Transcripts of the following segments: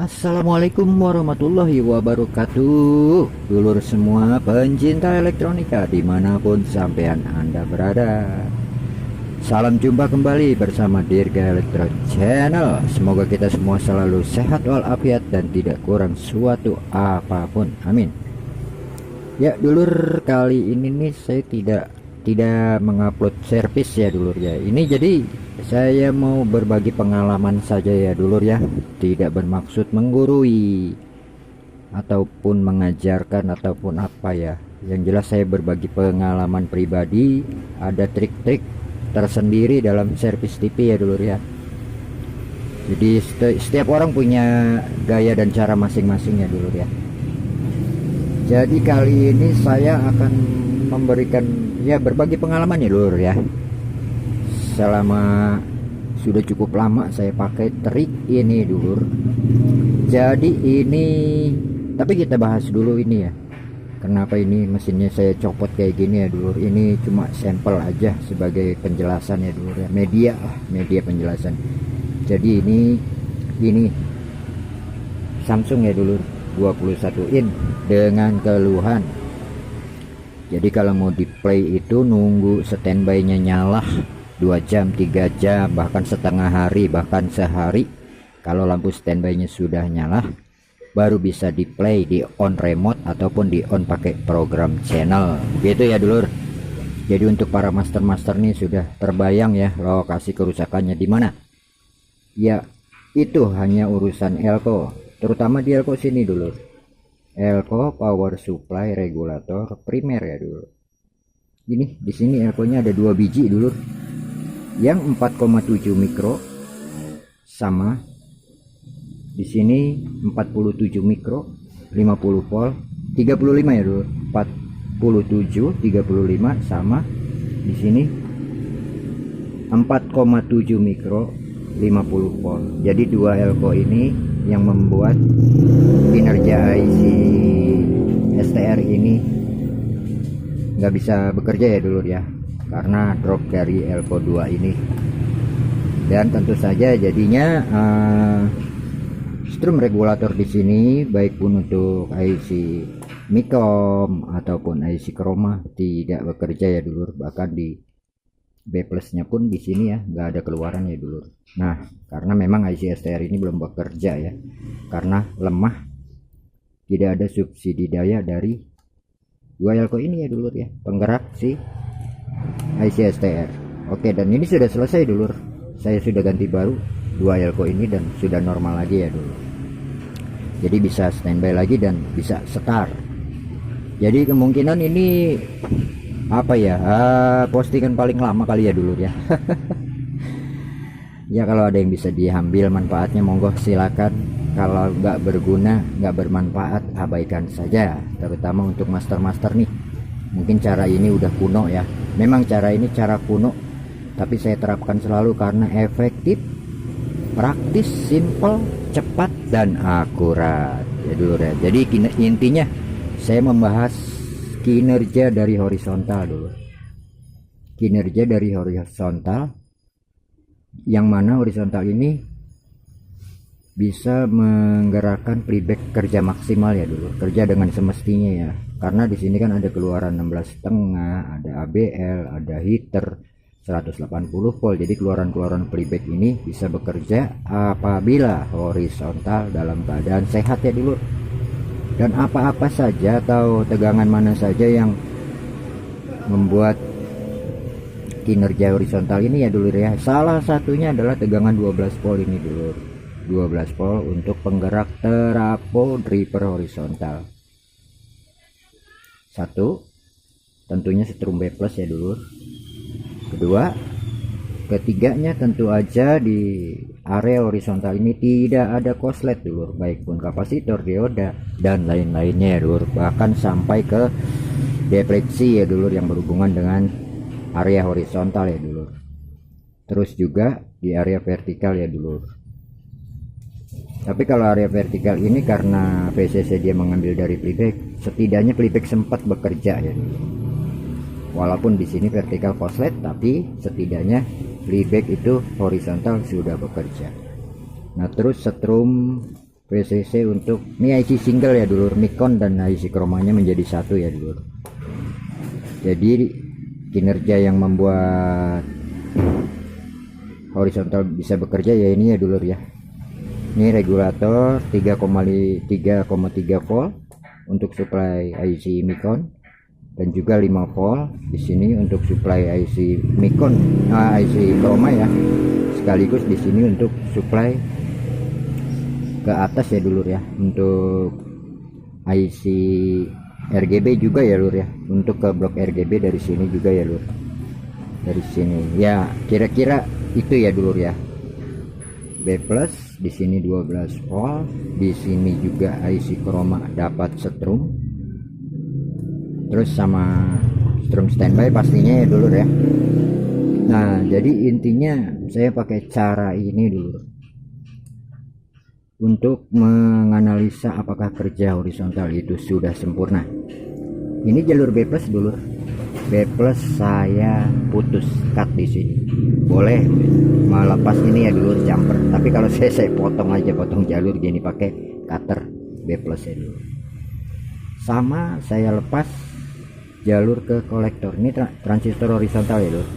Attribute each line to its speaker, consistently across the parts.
Speaker 1: Assalamualaikum warahmatullahi wabarakatuh. Dulur semua pencinta elektronika dimanapun sampean Anda berada, salam jumpa kembali bersama Dirga Elektro Channel. Semoga kita semua selalu sehat walafiat dan tidak kurang suatu apapun, amin. Ya dulur, kali ini nih saya tidak mengupload servis ya dulur ya. Ini jadi saya mau berbagi pengalaman saja ya dulur ya, tidak bermaksud menggurui ataupun mengajarkan ataupun apa ya. Yang jelas saya berbagi pengalaman pribadi, ada trik-trik tersendiri dalam servis TV ya dulur ya. Jadi setiap orang punya gaya dan cara masing-masing ya dulur ya. Jadi kali ini saya akan memberikan ya berbagi pengalaman ya dulur ya. Selama sudah cukup lama saya pakai trik ini dulur. Jadi ini, tapi kita bahas dulu ini ya, kenapa ini mesinnya saya copot kayak gini ya dulur. Ini cuma sampel aja sebagai penjelasan ya dulur ya, media penjelasan. Jadi ini Samsung ya dulur, 21 in dengan keluhan. Jadi kalau mau di play itu nunggu standby-nya nyala 2 jam, 3 jam, bahkan setengah hari, bahkan sehari. Kalau lampu standby-nya sudah nyala, baru bisa di play, di on remote ataupun di on pakai program channel. Gitu ya dulur. Jadi untuk para master-master nih sudah terbayang ya lokasi kerusakannya di mana. Ya, itu hanya urusan elko, terutama di elko sini dulur. Elko power supply regulator primer ya dulur. Ini di sini elko-nya ada 2 biji dulur. Yang 4,7 mikro sama di sini 47 mikro 50 volt 35 ya dulu, 47 35 sama di sini 4,7 mikro 50 volt. Jadi dua elko ini yang membuat kinerja IC STR ini nggak bisa bekerja ya dulur ya, karena drop dari elko 2 ini. Dan tentu saja jadinya strum regulator di sini baik pun untuk IC Micom ataupun IC Chroma tidak bekerja ya dulur. Bahkan di B plusnya pun di sini ya nggak ada keluaran ya dulur. Nah, karena memang IC STR ini belum bekerja ya, karena lemah, tidak ada subsidi daya dari dua elko ini ya dulur ya, penggerak si IC STR. Oke, dan ini sudah selesai dulur. Saya sudah ganti baru 2 elko ini dan sudah normal lagi ya dulur. Jadi bisa standby lagi dan bisa start. Jadi kemungkinan ini apa ya, postingan paling lama kali ya dulur ya. Ya kalau ada yang bisa diambil manfaatnya monggo silakan. Kalau nggak berguna, nggak bermanfaat, abaikan saja. Terutama untuk master-master nih, mungkin cara ini udah kuno ya. Memang cara ini cara kuno, tapi saya terapkan selalu karena efektif, praktis, simple, cepat, dan akurat ya dulur ya. Jadi intinya saya membahas kinerja dari horizontal dulu. Kinerja dari horizontal, yang mana horizontal ini bisa menggerakkan playback kerja maksimal ya dulu, kerja dengan semestinya ya. Karena di sini kan ada keluaran 16,5, ada ABL, ada heater 180 volt. Jadi keluaran playback ini bisa bekerja apabila horizontal dalam keadaan sehat ya dulu. Dan apa-apa saja atau tegangan mana saja yang membuat kinerja horizontal ini ya dulu ya. Salah satunya adalah tegangan 12 volt ini dulu. 12 volt untuk penggerak terapo driver horizontal. Satu, tentunya setrum B plus ya dulu. Kedua, ketiganya tentu aja di area horizontal ini tidak ada koslet dulu, baik pun kapasitor, dioda, dan lain-lainnya ya dulu. Bahkan sampai ke defleksi ya dulu yang berhubungan dengan area horizontal ya dulu. Terus juga di area vertikal ya dulu. Tapi kalau area vertikal ini karena VCC dia mengambil dari playback, setidaknya playback sempat bekerja ya dulu. Walaupun di sini vertikal koslet, tapi setidaknya playback itu horizontal sudah bekerja. Nah terus setrum PCC untuk ini IC single ya dulur, Nikon dan IC chromanya menjadi satu ya dulur. Jadi kinerja yang membuat horizontal bisa bekerja ya ini ya dulur ya. Ini regulator 3,3 volt untuk supply IC Nikon dan juga 5 volt di sini untuk supply IC Nikon, IC chroma ya. Sekaligus di sini untuk supply ke atas ya dulur ya, untuk IC RGB juga ya lur ya, untuk ke blok RGB dari sini juga ya lur, dari sini ya, kira-kira itu ya dulur ya. B plus di sini 12 volt, di sini juga IC chroma dapat setrum, terus sama strum standby pastinya ya dulur ya. Nah jadi intinya saya pakai cara ini dulur untuk menganalisa apakah kerja horizontal itu sudah sempurna. Ini jalur B plus dulur, B plus saya putus cut di sini. Boleh melepas ini ya dulur jumper, tapi kalau saya potong aja, potong jalur gini pakai cutter B plus ya dulur. Sama saya lepas jalur ke kolektor, ini transistor horizontal ya dulur,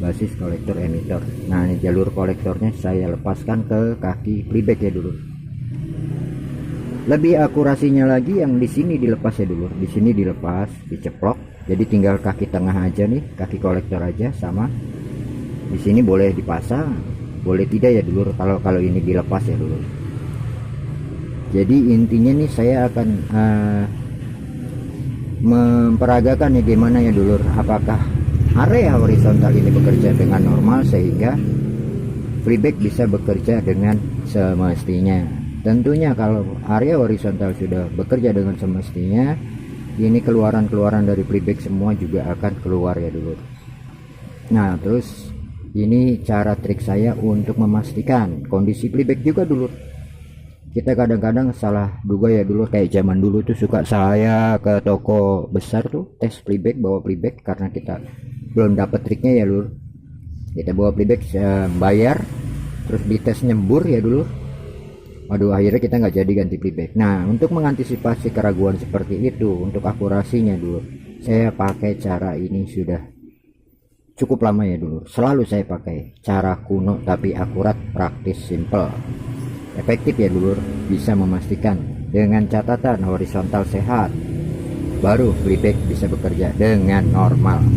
Speaker 1: basis kolektor emitter. Nah ini jalur kolektornya saya lepaskan ke kaki playback ya dulur. Lebih akurasinya lagi yang di sini dilepas ya dulur, di sini dilepas, diceplok, jadi tinggal kaki tengah aja nih, kaki kolektor aja. Sama di sini boleh dipasang, boleh tidak ya dulur, kalau ini dilepas ya dulur. Jadi intinya nih saya akan memperagakan ya gimana ya dulur, apakah area horizontal ini bekerja dengan normal sehingga playback bisa bekerja dengan semestinya. Tentunya kalau area horizontal sudah bekerja dengan semestinya, ini keluaran-keluaran dari playback semua juga akan keluar ya dulur. Nah terus ini cara trik saya untuk memastikan kondisi playback juga dulur. Kita kadang-kadang salah duga ya dulur, kayak zaman dulu tuh suka saya ke toko besar tuh tes playback, bawa playback karena kita belum dapat triknya ya dulur. Kita bawa playback, bayar, terus dites nyembur ya dulur. Waduh, akhirnya kita nggak jadi ganti playback. Nah untuk mengantisipasi keraguan seperti itu, untuk akurasinya dulu, saya pakai cara ini sudah cukup lama ya dulu. Selalu saya pakai cara kuno tapi akurat, praktis, simple, efektif ya dulu. Bisa memastikan dengan catatan horizontal sehat, baru playback bisa bekerja dengan normal.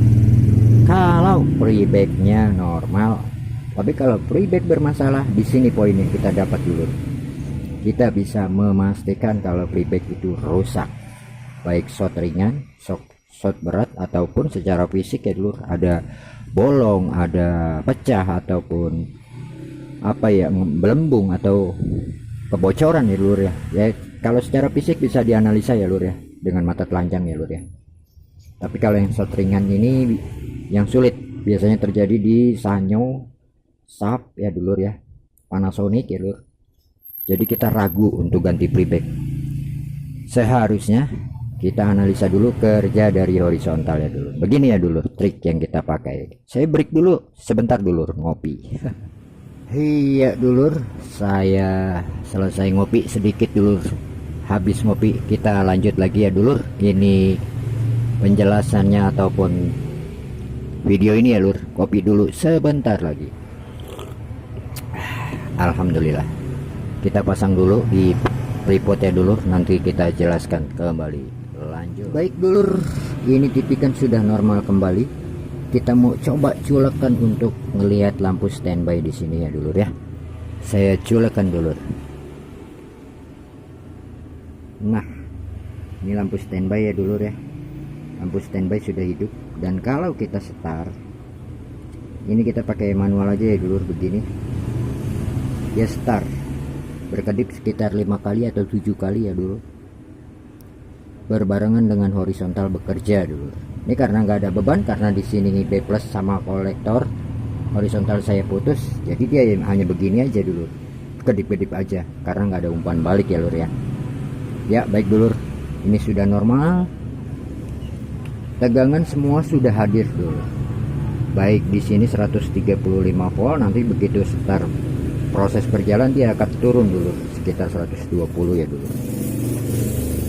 Speaker 1: Kalau playbacknya normal, tapi kalau playback bermasalah, di sini poin yang kita dapat dulu. Kita bisa memastikan kalau playback itu rusak, baik shot ringan, shot berat, ataupun secara fisik ya dulur, ada bolong, ada pecah, ataupun apa ya, belembung atau kebocoran ya dulur ya. Ya kalau secara fisik bisa dianalisa ya dulur ya, dengan mata telanjang ya dulur ya. Tapi kalau yang shot ringan ini yang sulit biasanya terjadi di Sanyo, Sharp ya dulur ya, Panasonic ya dulur. Jadi kita ragu untuk ganti playback. Seharusnya kita analisa dulu kerja dari horizontal ya dulu. Begini ya dulu trik yang kita pakai. Saya break dulu sebentar dulur, ngopi. Iya dulur, saya selesai ngopi sedikit dulur. Habis ngopi kita lanjut lagi ya dulur. Ini penjelasannya ataupun video ini ya dulur. Kopi dulu sebentar lagi. Alhamdulillah. Kita pasang dulu di tripod ya dulur, nanti kita jelaskan kembali. Lanjut. Baik dulur, ini TV kan sudah normal kembali. Kita mau coba culekan untuk melihat lampu standby di sini ya dulur ya. Saya culekan dulur. Nah, ini lampu standby ya dulur ya. Lampu standby sudah hidup, dan kalau kita start, ini kita pakai manual aja ya dulur, begini. Ya start. Berkedip sekitar 5 kali atau 7 kali ya dulu, berbarengan dengan horizontal bekerja dulu. Ini karena nggak ada beban, karena di sini B plus sama kolektor horizontal saya putus, jadi dia hanya begini aja dulu, kedip-kedip aja karena nggak ada umpan balik ya lur ya. Ya baik dulur, ini sudah normal, tegangan semua sudah hadir dulu, baik di sini 135 volt, nanti begitu start proses berjalan dia akan turun dulu sekitar 120 ya dulu.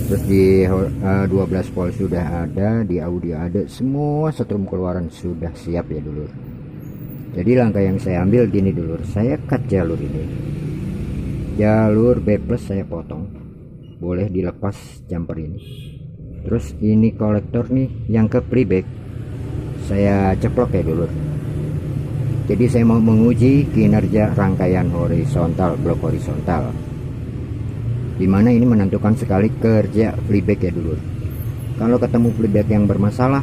Speaker 1: Terus di 12 volt sudah ada, di audio ada, semua setrum keluaran sudah siap ya dulu. Jadi langkah yang saya ambil gini dulu, saya cut jalur ini, jalur B+ saya potong, boleh dilepas jumper ini. Terus ini kolektor nih yang ke playback saya ceplok ya dulu. Jadi saya mau menguji kinerja rangkaian horizontal, blok horizontal, dimana ini menentukan sekali kerja playback ya dulu. Kalau ketemu playback yang bermasalah,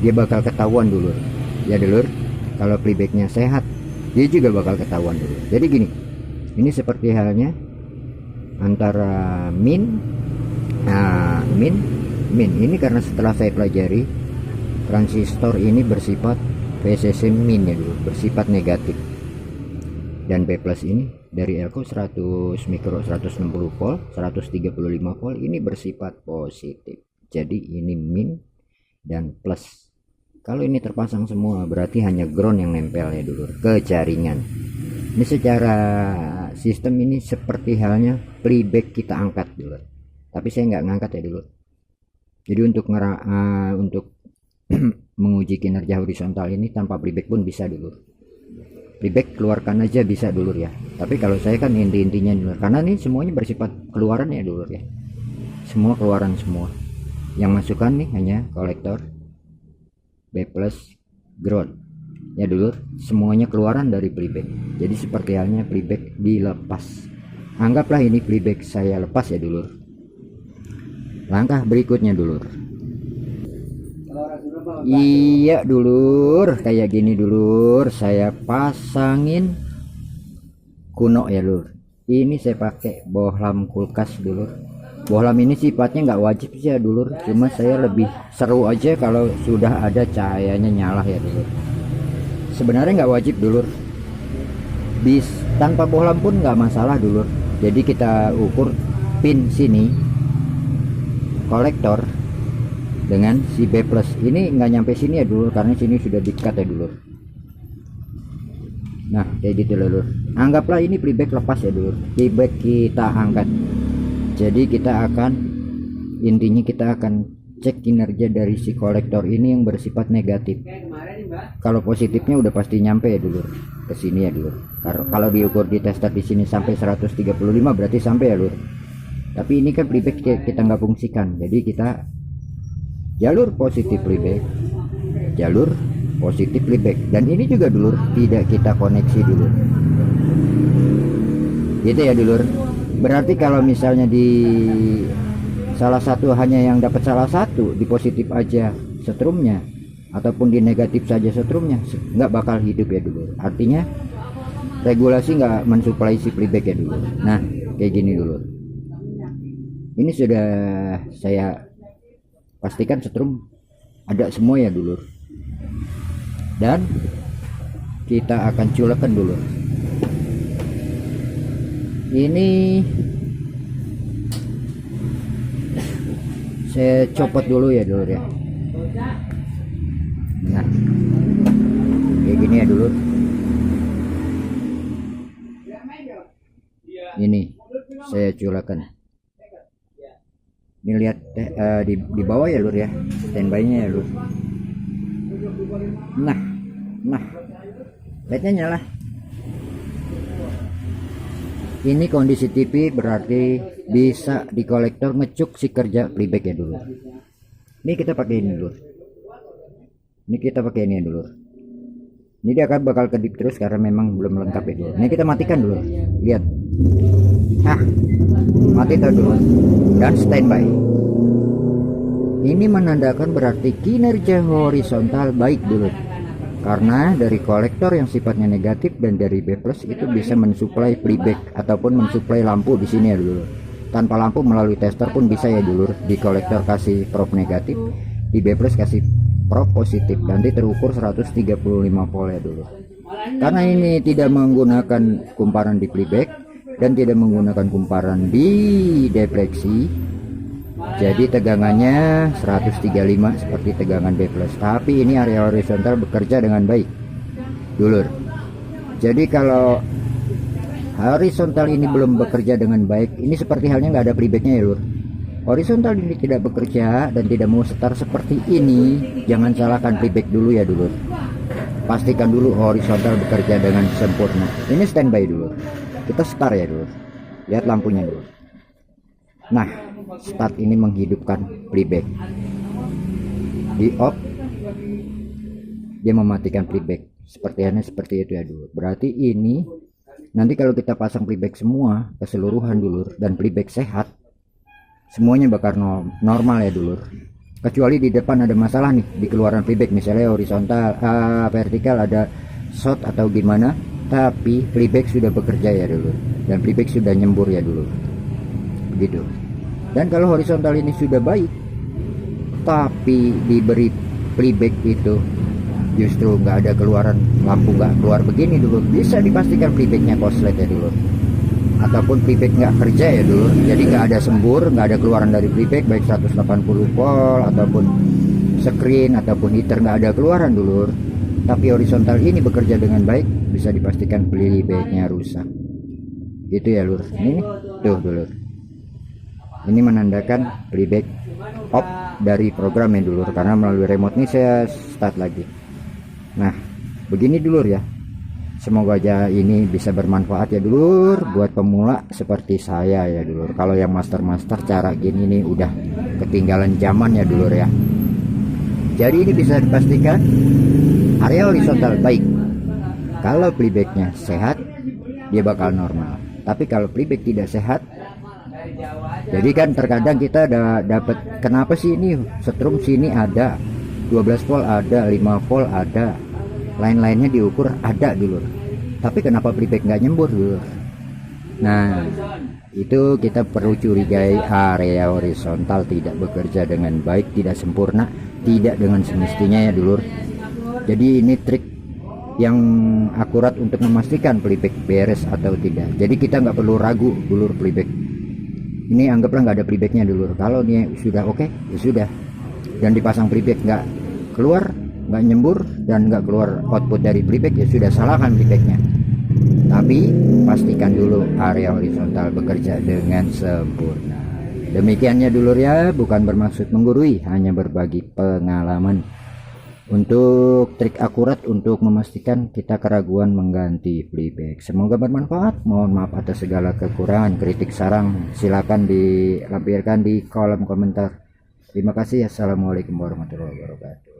Speaker 1: dia bakal ketahuan dulu ya dulu. Kalau playbacknya sehat, dia juga bakal ketahuan dulu. Jadi gini, ini seperti halnya antara min ini, karena setelah saya pelajari transistor ini bersifat VCC min ya dulu, bersifat negatif, dan B+ ini dari Elko 100 mikro 160 volt 135 volt ini bersifat positif. Jadi ini min dan plus. Kalau ini terpasang semua berarti hanya ground yang nempel ya dulu ke jaringan. Ini secara sistem ini seperti halnya playback kita angkat dulu, tapi saya nggak ngangkat ya dulu. Jadi untuk menguji kinerja horizontal ini tanpa playback pun bisa dulu. Playback keluarkan aja bisa dulu ya. Tapi kalau saya kan intinya dulu, karena ini semuanya bersifat keluaran ya dulu ya. Semua keluaran semua. Yang masukkan nih hanya kolektor B+ ground ya dulu, semuanya keluaran dari playback. Jadi seperti halnya playback dilepas. Anggaplah ini playback saya lepas ya dulu. Langkah berikutnya dulu, iya dulur, kayak gini dulur, saya pasangin kuno ya dulur. Ini saya pakai bohlam kulkas dulur. Bohlam ini sifatnya nggak wajib sih ya dulur, cuma saya lebih seru aja kalau sudah ada cahayanya nyala ya dulur. Sebenarnya nggak wajib dulur, tanpa bohlam pun nggak masalah dulur. Jadi kita ukur pin sini kolektor dengan si B+ ini nggak nyampe sini ya dulur, karena sini sudah di-cut ya dulur. Nah kayak gitu dulur. Anggaplah ini playback lepas ya dulur, playback kita angkat. Jadi intinya kita akan cek kinerja dari si kolektor ini yang bersifat negatif. Kalau positifnya udah pasti nyampe ya dulur ke sini ya dulur. Kalau diukur di tester di sini sampai 135 berarti sampai ya dulur. Tapi ini kan playback kita nggak fungsikan, jadi kita jalur positif playback, jalur positif playback, dan ini juga dulur tidak kita koneksi dulu gitu ya dulur. Berarti kalau misalnya di salah satu hanya yang dapat salah satu, di positif aja setrumnya ataupun di negatif saja setrumnya, nggak bakal hidup ya dulur. Artinya regulasi nggak mensuplai si playback ya dulur. Nah kayak gini dulur, ini sudah saya pastikan setrum ada semua ya dulur, dan kita akan culekan dulu. Ini saya copot dulu ya dulur ya. Nah kayak gini ya dulur. Ini saya culekan. Ini lihat di bawah ya lur ya, standby-nya ya lur. Nah lightnya nyala. Ini kondisi TV berarti bisa di kolektor ngecuk si kerja playback ya dulu. Ini kita pakai ini dulu. Ini kita pakai ini ya dulu. Ini dia akan bakal kedip terus karena memang belum lengkap ya dulu. Ini kita matikan dulu. Lihat. Mati dulu dan standby. Ini menandakan berarti kinerja horizontal baik dulu. Karena dari kolektor yang sifatnya negatif dan dari B+ itu bisa mensuplai playback ataupun mensuplai lampu di sini ya dulu. Tanpa lampu melalui tester pun bisa ya dulu. Di kolektor kasih probe negatif, di B+ kasih probe positif, nanti terukur 135 volt ya dulu. Karena ini tidak menggunakan kumparan di playback dan tidak menggunakan kumparan di defleksi, jadi tegangannya 135 seperti tegangan B+, tapi ini area horizontal bekerja dengan baik dulur. Jadi kalau horizontal ini belum bekerja dengan baik, ini seperti halnya nggak ada playbacknya ya lur. Horizontal ini tidak bekerja dan tidak mau start seperti ini, jangan salahkan playback dulu ya dulur. Pastikan dulu horizontal bekerja dengan sempurna. Ini standby dulu, kita start ya dulu. Lihat lampunya dulu. Nah, start ini menghidupkan playback. Di off, dia mematikan playback. Seperti itu ya dulu. Berarti ini nanti kalau kita pasang playback semua keseluruhan dulu dan playback sehat, semuanya bakal normal ya dulur. Kecuali di depan ada masalah nih di keluaran playback, misalnya horizontal, vertikal ada short atau gimana, tapi playback sudah bekerja ya dulur, dan playback sudah nyembur ya dulur, gitu. Dan kalau horizontal ini sudah baik tapi diberi playback itu justru nggak ada keluaran lampu, nggak keluar begini dulu, bisa dipastikan playbacknya korslet ya dulur, ataupun playback nggak kerja ya dulu, jadi nggak ada sembur, nggak ada keluaran dari playback baik 180 volt ataupun screen ataupun heater, nggak ada keluaran dulu, tapi horizontal ini bekerja dengan baik, bisa dipastikan playbacknya rusak gitu ya lur. Ini tuh dulu, ini menandakan playback off dari program ya dulur, karena melalui remote ini saya start lagi. Nah begini dulur ya, semoga aja ini bisa bermanfaat ya dulur buat pemula seperti saya ya dulur. Kalau yang master cara gini nih udah ketinggalan zaman ya dulur ya. Jadi ini bisa dipastikan area horizontal baik. Kalau playbacknya sehat, dia bakal normal. Tapi kalau playback tidak sehat, jadi kan terkadang kita dapat, kenapa sih ini setrum sini ada 12 volt, ada 5 volt, ada lain-lainnya diukur ada dulu, tapi kenapa playback nggak nyembur dulu. Nah itu kita perlu curigai area horizontal tidak bekerja dengan baik, tidak sempurna, tidak dengan semestinya ya dulur. Jadi ini trik yang akurat untuk memastikan playback beres atau tidak. Jadi kita nggak perlu ragu dulur playback ini, anggaplah nggak ada playbacknya dulur. Kalau ini sudah oke ya sudah, dan dipasang playback nggak keluar, nggak nyembur dan nggak keluar output dari playback, ya sudah salahkan playbacknya. Tapi pastikan dulu area horizontal bekerja dengan sempurna. Demikiannya dulur ya, bukan bermaksud menggurui, hanya berbagi pengalaman untuk trik akurat untuk memastikan kita keraguan mengganti playback. Semoga bermanfaat. Mohon maaf atas segala kekurangan, kritik saran silakan dilampirkan di kolom komentar. Terima kasih. Assalamualaikum warahmatullahi wabarakatuh.